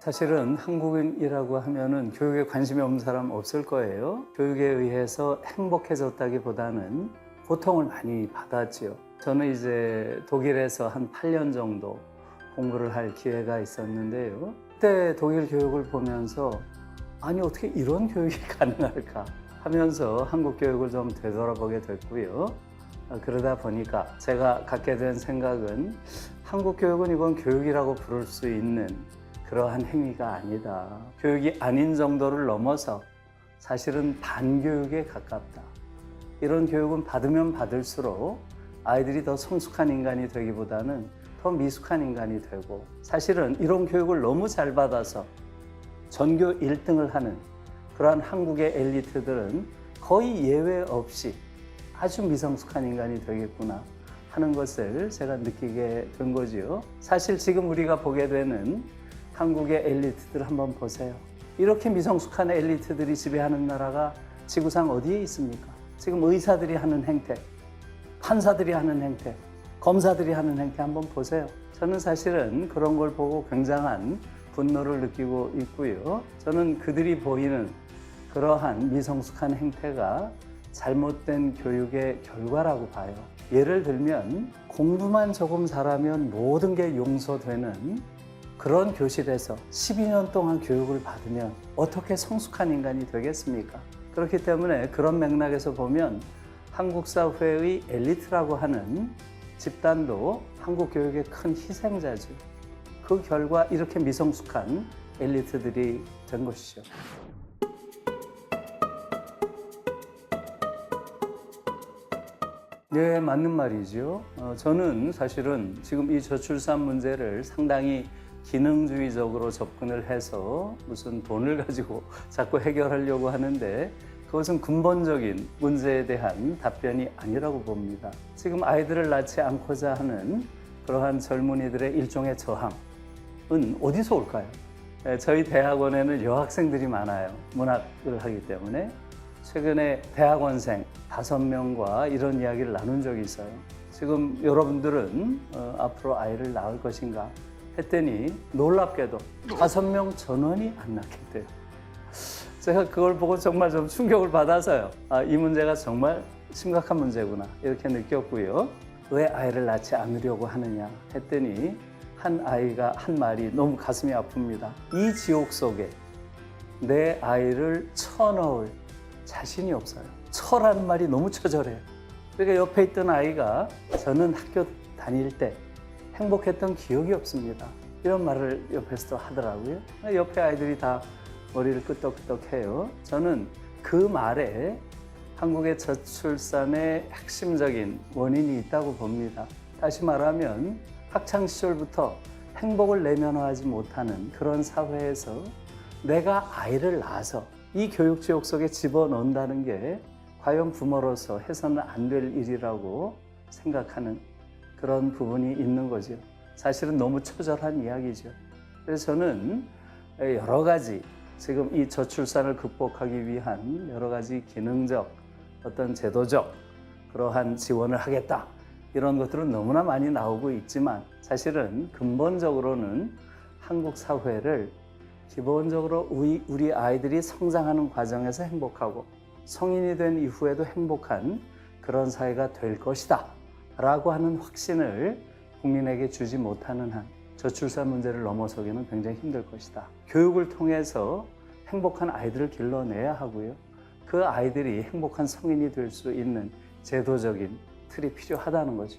사실은 한국인이라고 하면은 교육에 관심이 없는 사람 없을 거예요. 교육에 의해서 행복해졌다기보다는 고통을 많이 받았지요. 저는 이제 독일에서 한 8년 정도 공부를 할 기회가 있었는데요. 그때 독일 교육을 보면서 아니 어떻게 이런 교육이 가능할까 하면서 한국 교육을 좀 되돌아보게 됐고요. 그러다 보니까 제가 갖게 된 생각은 한국 교육은 이건 교육이라고 부를 수 있는 그러한 행위가 아니다. 교육이 아닌 정도를 넘어서 사실은 반교육에 가깝다. 이런 교육은 받으면 받을수록 아이들이 더 성숙한 인간이 되기보다는 더 미숙한 인간이 되고, 사실은 이런 교육을 너무 잘 받아서 전교 1등을 하는 그러한 한국의 엘리트들은 거의 예외 없이 아주 미성숙한 인간이 되겠구나 하는 것을 제가 느끼게 된 거지요. 사실 지금 우리가 보게 되는 한국의 엘리트들 한번 보세요. 이렇게 미성숙한 엘리트들이 지배하는 나라가 지구상 어디에 있습니까? 지금 의사들이 하는 행태, 판사들이 하는 행태, 검사들이 하는 행태 한번 보세요. 저는 사실은 그런 걸 보고 굉장한 분노를 느끼고 있고요. 저는 그들이 보이는 그러한 미성숙한 행태가 잘못된 교육의 결과라고 봐요. 예를 들면 공부만 조금 잘하면 모든 게 용서되는 그런 교실에서 12년 동안 교육을 받으면 어떻게 성숙한 인간이 되겠습니까? 그렇기 때문에 그런 맥락에서 보면 한국 사회의 엘리트라고 하는 집단도 한국 교육의 큰 희생자죠. 그 결과 이렇게 미성숙한 엘리트들이 된 것이죠. 네, 맞는 말이죠. 저는 사실은 지금 이 저출산 문제를 상당히 기능주의적으로 접근을 해서 무슨 돈을 가지고 자꾸 해결하려고 하는데 그것은 근본적인 문제에 대한 답변이 아니라고 봅니다. 지금 아이들을 낳지 않고자 하는 그러한 젊은이들의 일종의 저항은 어디서 올까요? 저희 대학원에는 여학생들이 많아요. 문학을 하기 때문에. 최근에 대학원생 5명과 이런 이야기를 나눈 적이 있어요. 지금 여러분들은 앞으로 아이를 낳을 것인가 했더니 놀랍게도 5명 전원이 안 낳겠대요. 제가 그걸 보고 정말 좀 충격을 받아서요. 이 문제가 정말 심각한 문제구나 이렇게 느꼈고요. 왜 아이를 낳지 않으려고 하느냐 했더니 한 아이가 한 말이 너무 가슴이 아픕니다. 이 지옥 속에 내 아이를 쳐넣을 자신이 없어요. 처라는 말이 너무 처절해요. 그러니까 옆에 있던 아이가 저는 학교 다닐 때 행복했던 기억이 없습니다. 이런 말을 옆에서 하더라고요. 옆에 아이들이 다 머리를 끄덕끄덕해요. 저는 그 말에 한국의 저출산의 핵심적인 원인이 있다고 봅니다. 다시 말하면 학창시절부터 행복을 내면화하지 못하는 그런 사회에서 내가 아이를 낳아서 이 교육지옥 속에 집어넣는다는 게 과연 부모로서 해서는 안 될 일이라고 생각하는 그런 부분이 있는 거죠. 사실은 너무 처절한 이야기죠. 그래서 저는 여러 가지 지금 이 저출산을 극복하기 위한 여러 가지 기능적 어떤 제도적 그러한 지원을 하겠다 이런 것들은 너무나 많이 나오고 있지만 사실은 근본적으로는 한국 사회를 기본적으로 우리 아이들이 성장하는 과정에서 행복하고 성인이 된 이후에도 행복한 그런 사회가 될 것이다 라고 하는 확신을 국민에게 주지 못하는 한 저출산 문제를 넘어서기는 굉장히 힘들 것이다. 교육을 통해서 행복한 아이들을 길러내야 하고요. 그 아이들이 행복한 성인이 될 수 있는 제도적인 틀이 필요하다는 거죠.